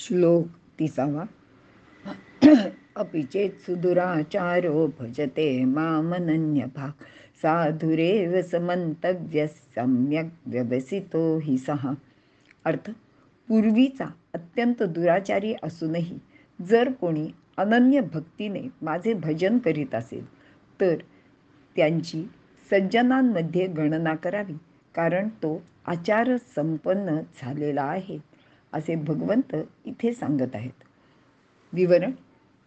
श्लोक 30. अपि चेत् सुदुराचारो भजते मामनन्यभाक् साधुरेव समंतव्य सम्यक व्यवसितो हि सः. अर्थ, पूर्वीचा अत्यंत दुराचारी असूनही जर कोणी अनन्य भक्तीने माझे भजन करीत असेल तर त्यांची सज्जनांमध्ये गणना करावी, कारण तो आचार संपन्न झालेला आहे, असे भगवंत इथे सांगत आहेत. विवरण: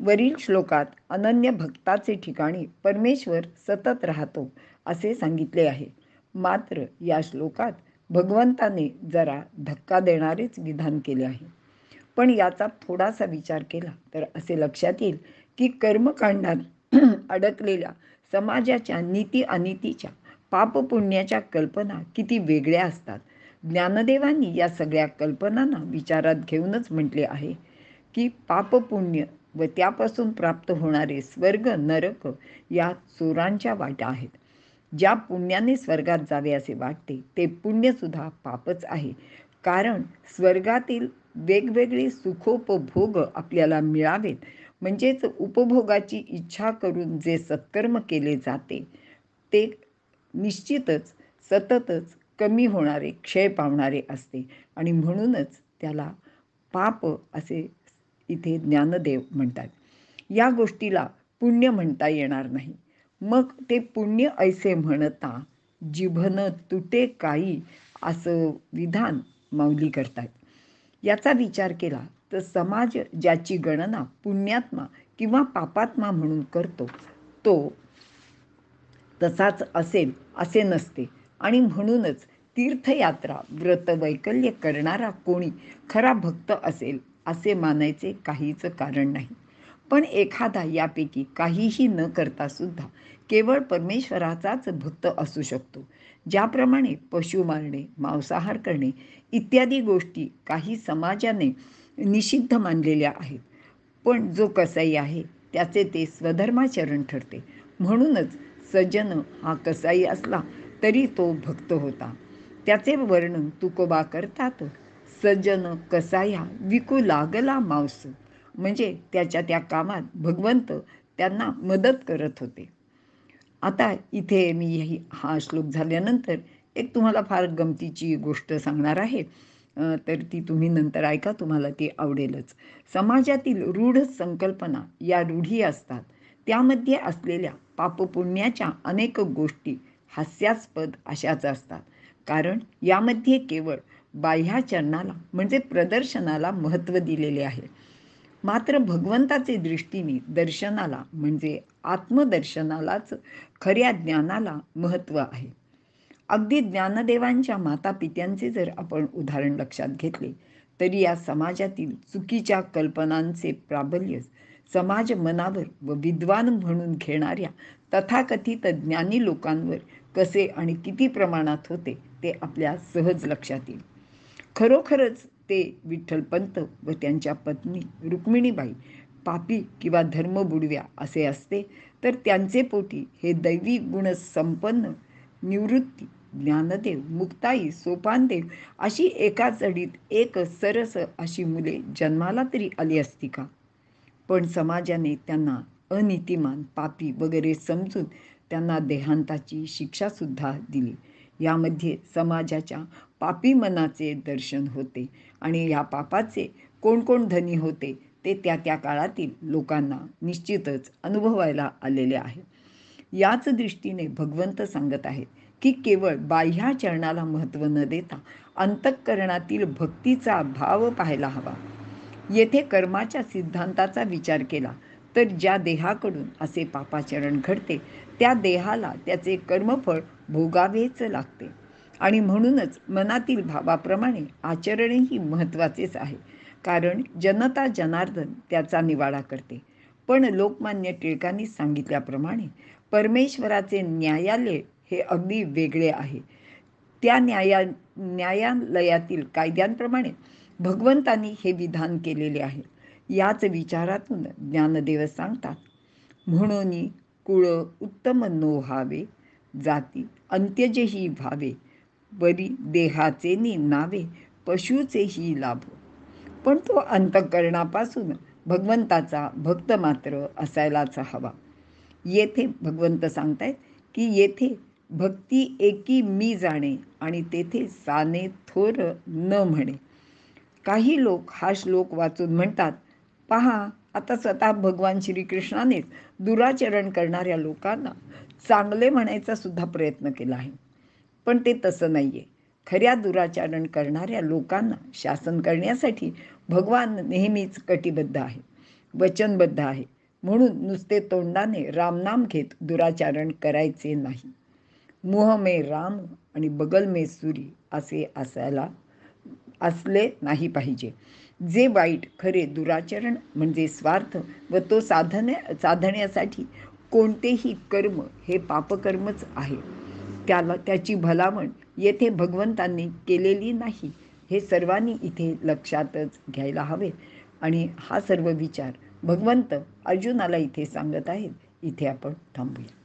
वरील श्लोकात अनन्य भक्ताचे ठिकाणी परमेश्वर सतत राहतो असे सांगितले आहे. मात्र या श्लोकात भगवंताने जरा धक्का देणारेच विधान केले आहे. पण याचा थोडासा विचार केला तर असे लक्षात येईल की कर्मकांडात अडकलेल्या समाजाच्या नीती अनितीच्या, पापपुण्याच्या कल्पना किती वेगळ्या असतात. ज्ञानदेवांनी या सगळ्या कल्पनांना विचारात घेऊनच म्हटले आहे की पापपुण्य व त्यापासून प्राप्त होणारे स्वर्ग नरक या चोरांच्या वाटा आहेत. ज्या पुण्याने स्वर्गात जावे असे वाटते ते पुण्यसुद्धा पापच आहे, कारण स्वर्गातील वेगवेगळे सुखोपभोग आपल्याला मिळावेत, म्हणजेच उपभोगाची इच्छा करून जे सत्कर्म केले जाते ते निश्चितच सततच कमी होणारे, क्षय पावणारे असते, आणि म्हणूनच त्याला पाप असे इथे ज्ञानदेव म्हणतात. या गोष्टीला पुण्य म्हणता येणार नाही. मग ते पुण्य ऐसे म्हणता जिभन तुटे काही, असं विधान माऊली करतात. याचा विचार केला तर समाज ज्याची गणना पुण्यात्मा किंवा पापात्मा म्हणून करतो तो तसाच असेल असे नसते, आणि म्हणूनच तीर्थयात्रा व्रत वैकल्य करणारा कोणी खरा भक्त असेल असे मानायचे काहीच कारण नाही. पण एखादा यापैकी काहीही न करता सुद्धा केवळ परमेश्वराचाच भक्त असू शकतो. ज्याप्रमाणे पशु मारणे, मांसाहार करणे इत्यादी गोष्टी काही समाजाने निषिद्ध मानलेल्या आहेत, पण जो कसाई आहे त्याचे ते स्वधर्माचरण ठरते. म्हणूनच सज्जन हा कसाई असला तरी तो भक्त होता. त्याचे वर्णन तुकोबा करतात. सज्जन कसाया विकू लागला मांस, म्हणजे त्याच्या त्या कामात भगवंत त्यांना मदत करत होते. आता इथे मी हा श्लोक झाल्यानंतर एक तुम्हाला फार गमतीची गोष्ट सांगणार आहे, तर ती तुम्ही नंतर ऐका, तुम्हाला ती आवडेलच. समाजातील रूढ संकल्पना या रूढी असतात. त्यामध्ये असलेल्या पापपुण्याच्या अनेक गोष्टी हास्यास्पद अशाच असतात, कारण यामध्ये केवळ बाह्याचरणाला म्हणजे प्रदर्शनाला महत्त्व दिलेले आहे. मात्र भगवंताचे दृष्टीने दर्शनाला म्हणजे आत्मदर्शनालाच, खऱ्या ज्ञानाला महत्त्व आहे. अगदी ज्ञानदेवांच्या मातापित्यांचे जर आपण उदाहरण लक्षात घेतले तरी या समाजातील चुकीच्या कल्पनांचे प्राबल्य समाज मनावर व विद्वान म्हणून घेणाऱ्या तथाकथित ज्ञानी लोकांवर कसे आणि किती प्रमाणात होते ते आपल्या सहज लक्षात येईल. खरोखरच ते विठ्ठलपंत व त्यांच्या पत्नी रुक्मिणीबाई पापी किंवा धर्मबुडव्या असे असते तर त्यांचे पोटी हे दैवी गुणसंपन्न निवृत्ती, ज्ञानदेव, मुक्ताई, सोपानदेव अशी एका चढीत एक सरस अशी मुले जन्माला तरी आली असती का? पण समाजाने त्यांना अनीतिमान, पापी वगैरे समजून त्यांना देहांताची शिक्षासुद्धा दिली. यामध्ये समाजाच्या पापी मनाचे दर्शन होते, आणि या पापाचे कोण कोण धनी होते ते त्या त्या काळातील लोकांना निश्चितच अनुभवायला आलेले आहे. याच दृष्टीने भगवंत सांगत आहेत की केवळ बाह्याचरणाला महत्त्व न देता अंतःकरणातील भक्तीचा भाव पाहायला हवा. येथे कर्माच्या सिद्धांताचा विचार केला तर ज्या देहाकडून असे पापाचरण घडते त्या देहाला त्याचे कर्मफळ भोगावेच लागते, आणि म्हणूनच मनातील भावाप्रमाणे आचरणही महत्त्वाचेच आहे, कारण जनता जनार्दन त्याचा निवाडा करते. पण लोकमान्य टिळकांनी सांगितल्याप्रमाणे परमेश्वराचे न्यायालय हे अगदी वेगळे आहे. त्या न्यायालयातील कायद्यांप्रमाणे भगवंतांनी हे विधान केलेले आहे. याच विचारातून ज्ञानदेव सांगतात, म्हणून कुळ उत्तम नो व्हावे, जाती अंत्यजेही व्हावे, वरी देहाचे नावे पशुचेही लाभ. पण तो अंतःकरणापासून भगवंताचा भक्त मात्र असायलाच हवा. येथे भगवंत सांगतायत की येथे भक्ती एकी मी जाणे आणि तेथे साने थोर न म्हणे. काही लोक हा श्लोक वाचून म्हणतात, पहा आता स्वतः भगवान श्रीकृष्णानेच दुराचरण करणाऱ्या लोकांना चांगले म्हणायचा सुद्धा प्रयत्न केला आहे. पण ते तसं नाहीये. खऱ्या दुराचरण करणाऱ्या लोकांना शासन करण्यासाठी भगवान नेहमीच कटिबद्ध आहे, वचनबद्ध आहे. म्हणून नुसते तोंडाने रामनाम घेत दुराचरण करायचे नाही. मुह में राम आणि बगल में सुरी असे असले नाही पाहिजे. जे वाईट खरे दुराचरण म्हणजे स्वार्थ व तो साधण्यासाठी कोणतेही कर्म हे पापकर्मच आहे. त्याची भलावण येथे भगवंतांनी केलेली नाही हे सर्वांनी इथे लक्षातच घ्यायला हवे. आणि हा सर्व विचार भगवंत अर्जुनाला इथे सांगत आहेत. इथे आपण थांबूया.